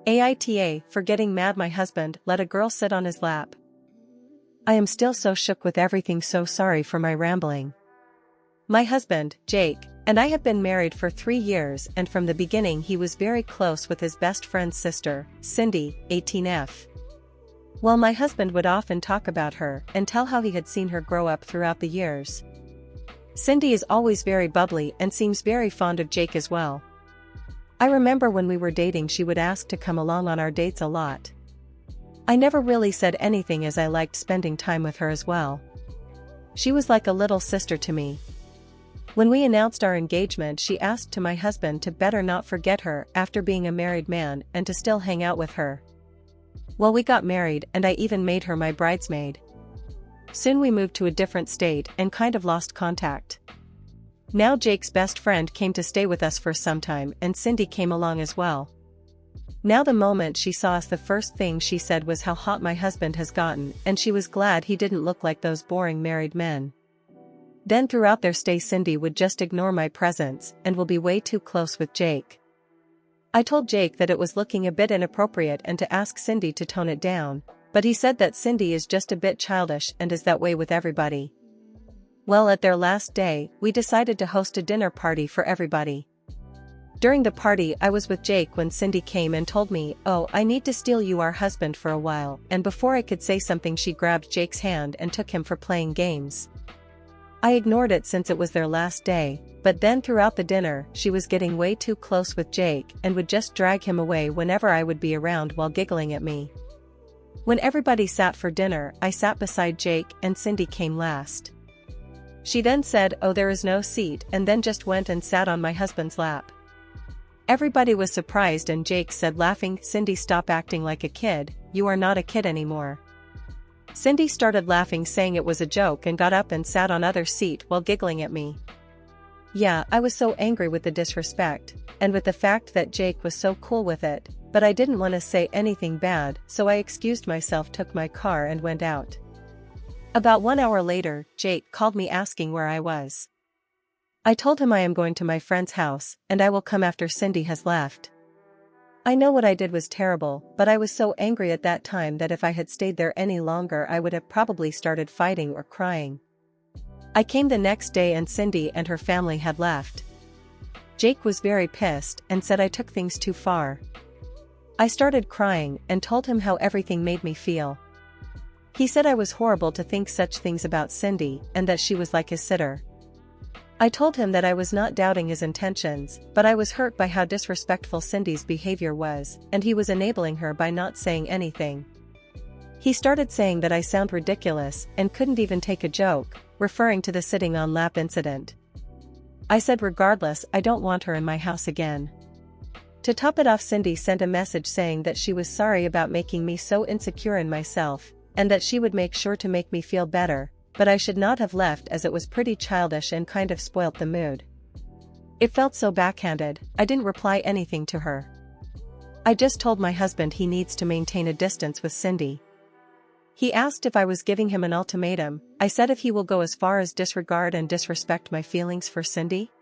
AITA, for getting mad my husband let a girl sit on his lap. I am still so shook with everything, so sorry for my rambling. My husband, Jake, and I have been married for 3 years, and from the beginning he was very close with his best friend's sister, Cindy, 18F. Well, my husband would often talk about her and tell how he had seen her grow up throughout the years. Cindy is always very bubbly and seems very fond of Jake as well. I remember when we were dating she would ask to come along on our dates a lot. I never really said anything as I liked spending time with her as well. She was like a little sister to me. When we announced our engagement, she asked to my husband to better not forget her after being a married man and to still hang out with her. Well, we got married and I even made her my bridesmaid. Soon we moved to a different state and kind of lost contact. Now Jake's best friend came to stay with us for some time and Cindy came along as well. Now the moment she saw us, the first thing she said was how hot my husband has gotten, and she was glad he didn't look like those boring married men. Then throughout their stay Cindy would just ignore my presence and will be way too close with Jake. I told Jake that it was looking a bit inappropriate and to ask Cindy to tone it down, but he said that Cindy is just a bit childish and is that way with everybody. Well, at their last day, we decided to host a dinner party for everybody. During the party I was with Jake when Cindy came and told me, "Oh, I need to steal you our husband for a while," and before I could say something she grabbed Jake's hand and took him for playing games. I ignored it since it was their last day, but then throughout the dinner she was getting way too close with Jake and would just drag him away whenever I would be around while giggling at me. When everybody sat for dinner, I sat beside Jake and Cindy came last. She then said, "Oh, there is no seat," and then just went and sat on my husband's lap. Everybody was surprised and Jake said laughing, "Cindy, stop acting like a kid, you are not a kid anymore." Cindy started laughing saying it was a joke and got up and sat on other seat while giggling at me. Yeah, I was so angry with the disrespect, and with the fact that Jake was so cool with it, but I didn't want to say anything bad, so I excused myself, took my car and went out. About 1 hour later, Jake called me asking where I was. I told him I am going to my friend's house, and I will come after Cindy has left. I know what I did was terrible, but I was so angry at that time that if I had stayed there any longer I would have probably started fighting or crying. I came the next day and Cindy and her family had left. Jake was very pissed and said I took things too far. I started crying and told him how everything made me feel. He said I was horrible to think such things about Cindy and that she was like his sitter. I told him that I was not doubting his intentions, but I was hurt by how disrespectful Cindy's behavior was, and he was enabling her by not saying anything. He started saying that I sound ridiculous and couldn't even take a joke, referring to the sitting on lap incident. I said regardless, I don't want her in my house again. To top it off, Cindy sent a message saying that she was sorry about making me so insecure in myself, and that she would make sure to make me feel better, but I should not have left as it was pretty childish and kind of spoilt the mood. It felt so backhanded. I didn't reply anything to her. I just told my husband he needs to maintain a distance with Cindy. He asked if I was giving him an ultimatum. I said if he will go as far as disregard and disrespect my feelings for Cindy.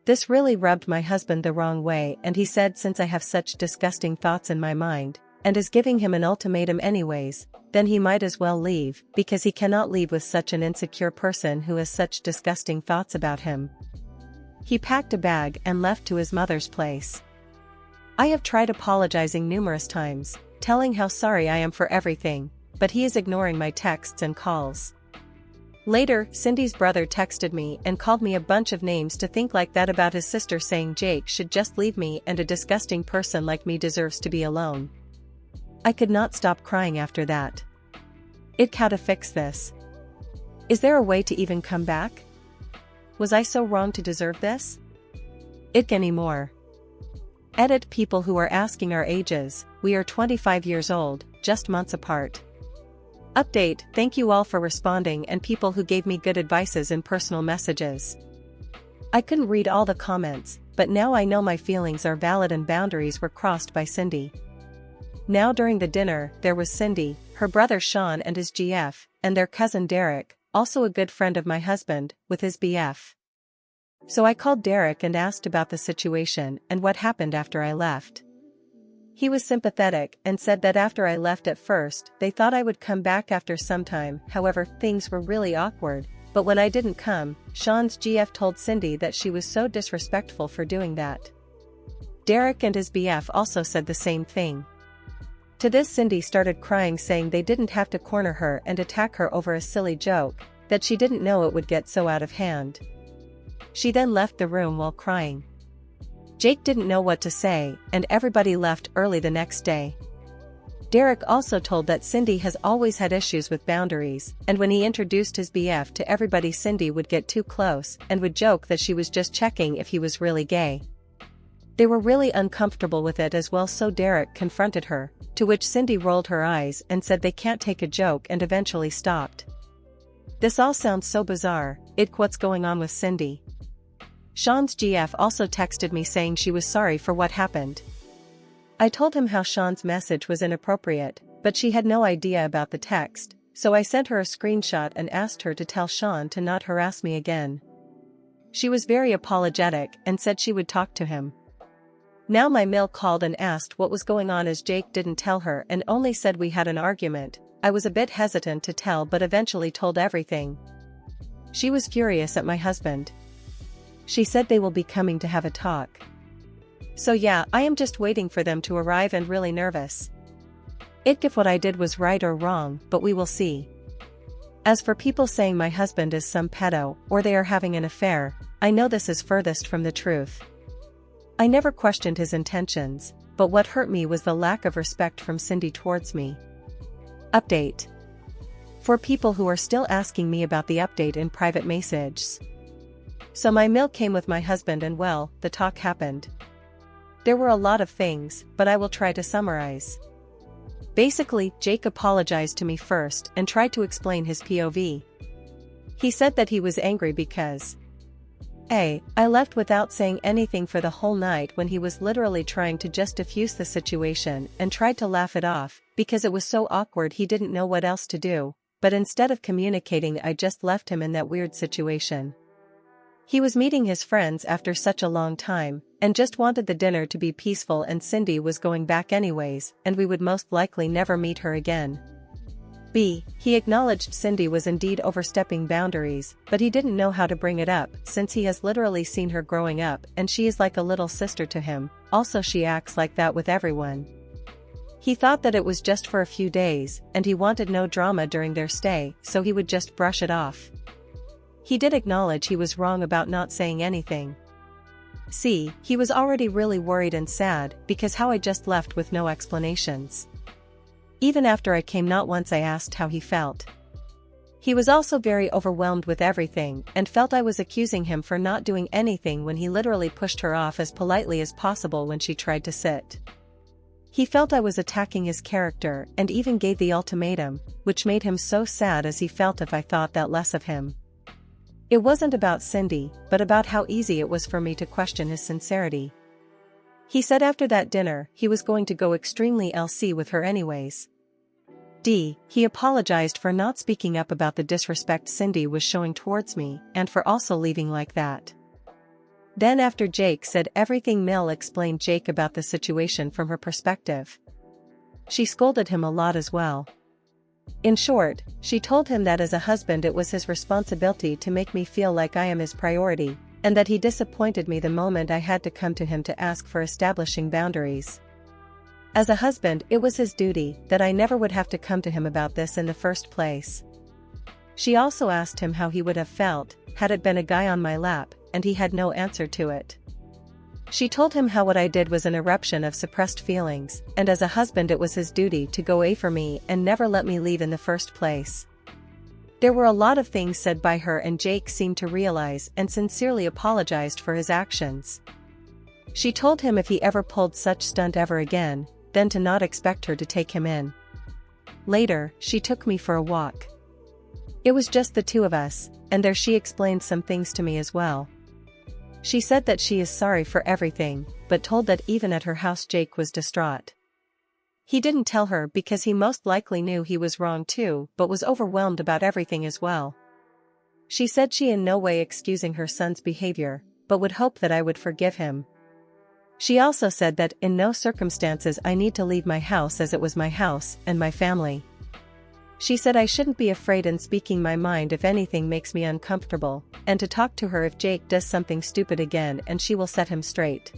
This really rubbed my husband the wrong way, and he said since I have such disgusting thoughts in my mind, and is giving him an ultimatum anyways, then he might as well leave, because he cannot leave with such an insecure person who has such disgusting thoughts about him. He packed a bag and left to his mother's place. I have tried apologizing numerous times, telling how sorry I am for everything, but he is ignoring my texts and calls. Later, Cindy's brother texted me and called me a bunch of names to think like that about his sister, saying Jake should just leave me and a disgusting person like me deserves to be alone. I could not stop crying after that. How to fix this? Is there a way to even come back? Was I so wrong to deserve this? Anymore. Edit. People who are asking our ages, we are 25 years old, just months apart. Update. Thank you all for responding and people who gave me good advices in personal messages. I couldn't read all the comments, but now I know my feelings are valid and boundaries were crossed by Cindy. Now during the dinner, there was Cindy, her brother Sean and his GF, and their cousin Derek, also a good friend of my husband, with his BF. So I called Derek and asked about the situation and what happened after I left. He was sympathetic and said that after I left at first, they thought I would come back after some time. However, things were really awkward, but when I didn't come, Sean's GF told Cindy that she was so disrespectful for doing that. Derek and his BF also said the same thing. To this, Cindy started crying, saying they didn't have to corner her and attack her over a silly joke, that she didn't know it would get so out of hand. She then left the room while crying. Jake didn't know what to say, and everybody left early the next day. Derek also told that Cindy has always had issues with boundaries, and when he introduced his BF to everybody, Cindy would get too close and would joke that she was just checking if he was really gay. They were really uncomfortable with it as well, so Derek confronted her, to which Cindy rolled her eyes and said they can't take a joke and eventually stopped. This all sounds so bizarre. What's going on with Cindy? Sean's GF also texted me saying she was sorry for what happened. I told him how Sean's message was inappropriate, but she had no idea about the text, so I sent her a screenshot and asked her to tell Sean to not harass me again. She was very apologetic and said she would talk to him. Now my Mill called and asked what was going on, as Jake didn't tell her and only said we had an argument. I was a bit hesitant to tell but eventually told everything. She was furious at my husband. She said they will be coming to have a talk. So yeah, I am just waiting for them to arrive and really nervous. If what I did was right or wrong, but we will see. As for people saying my husband is some pedo or they are having an affair, I know this is furthest from the truth. I never questioned his intentions, but what hurt me was the lack of respect from Cindy towards me. Update. For people who are still asking me about the update in private messages. So my Mill came with my husband and well, the talk happened. There were a lot of things, but I will try to summarize. Basically, Jake apologized to me first and tried to explain his POV. He said that he was angry because I left without saying anything for the whole night, when he was literally trying to just diffuse the situation and tried to laugh it off, because it was so awkward he didn't know what else to do, but instead of communicating I just left him in that weird situation. He was meeting his friends after such a long time, and just wanted the dinner to be peaceful, and Cindy was going back anyways, and we would most likely never meet her again. He acknowledged Cindy was indeed overstepping boundaries, but he didn't know how to bring it up since he has literally seen her growing up and she is like a little sister to him. Also, she acts like that with everyone. He thought that it was just for a few days and he wanted no drama during their stay, so he would just brush it off. He did acknowledge he was wrong about not saying anything. He was already really worried and sad because how I just left with no explanations. Even after I came, not once I asked how he felt. He was also very overwhelmed with everything and felt I was accusing him for not doing anything when he literally pushed her off as politely as possible when she tried to sit. He felt I was attacking his character and even gave the ultimatum, which made him so sad as he felt if I thought that less of him. It wasn't about Cindy, but about how easy it was for me to question his sincerity. He said after that dinner he was going to go extremely LC with her anyways. He apologized for not speaking up about the disrespect Cindy was showing towards me and for also leaving like that. Then after Jake said everything, Mel explained Jake about the situation from her perspective. She scolded him a lot as well. In short, she told him that as a husband it was his responsibility to make me feel like I am his priority, and that he disappointed me the moment I had to come to him to ask for establishing boundaries. As a husband, it was his duty that I never would have to come to him about this in the first place. She also asked him how he would have felt had it been a guy on my lap, and he had no answer to it. She told him how what I did was an eruption of suppressed feelings, and as a husband it was his duty to go A for me and never let me leave in the first place. There were a lot of things said by her, and Jake seemed to realize and sincerely apologized for his actions. She told him if he ever pulled such stunt ever again, then to not expect her to take him in. Later, she took me for a walk. It was just the two of us, and there she explained some things to me as well. She said that she is sorry for everything, but told that even at her house Jake was distraught. He didn't tell her because he most likely knew he was wrong too, but was overwhelmed about everything as well. She said she in no way excusing her son's behavior, but would hope that I would forgive him. She also said that in no circumstances I need to leave my house as it was my house and my family. She said I shouldn't be afraid in speaking my mind if anything makes me uncomfortable, and to talk to her if Jake does something stupid again and she will set him straight.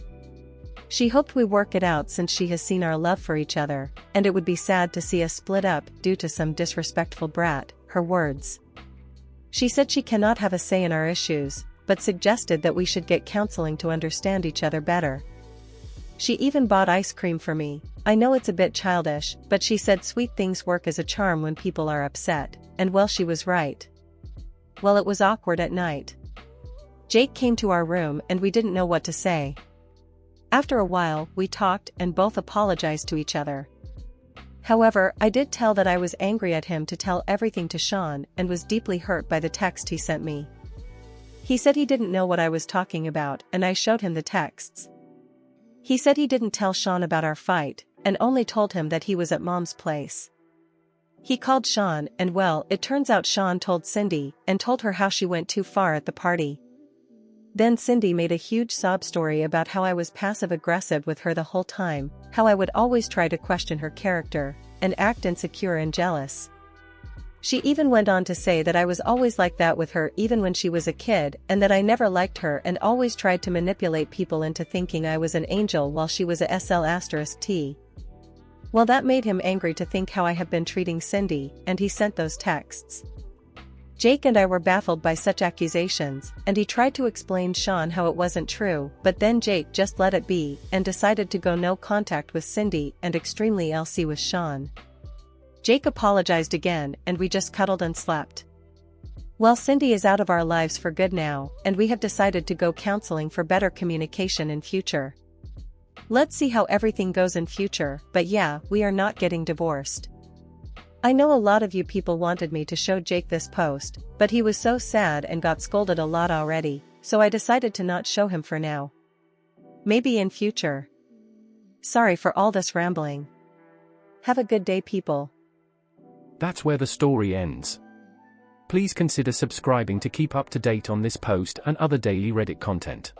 She hoped we work it out since she has seen our love for each other, and it would be sad to see us split up due to some disrespectful brat, her words. She said she cannot have a say in our issues, but suggested that we should get counseling to understand each other better. She even bought ice cream for me. I know it's a bit childish, but she said sweet things work as a charm when people are upset, and well, she was right. Well, it was awkward at night. Jake came to our room and we didn't know what to say. After a while, we talked and both apologized to each other. However, I did tell that I was angry at him to tell everything to Sean and was deeply hurt by the text he sent me. He said he didn't know what I was talking about and I showed him the texts. He said he didn't tell Sean about our fight, and only told him that he was at Mom's place. He called Sean and well, it turns out Sean told Cindy and told her how she went too far at the party. Then Cindy made a huge sob story about how I was passive-aggressive with her the whole time, how I would always try to question her character, and act insecure and jealous. She even went on to say that I was always like that with her even when she was a kid and that I never liked her and always tried to manipulate people into thinking I was an angel while she was a SL*T. Well, that made him angry to think how I have been treating Cindy, and he sent those texts. Jake and I were baffled by such accusations, and he tried to explain Sean how it wasn't true, but then Jake just let it be and decided to go no contact with Cindy and extremely LC with Sean. Jake apologized again and we just cuddled and slept. Well, Cindy is out of our lives for good now, and we have decided to go counseling for better communication in future. Let's see how everything goes in future, but yeah, we are not getting divorced. I know a lot of you people wanted me to show Jake this post, but he was so sad and got scolded a lot already, so I decided to not show him for now. Maybe in future. Sorry for all this rambling. Have a good day, people. That's where the story ends. Please consider subscribing to keep up to date on this post and other daily Reddit content.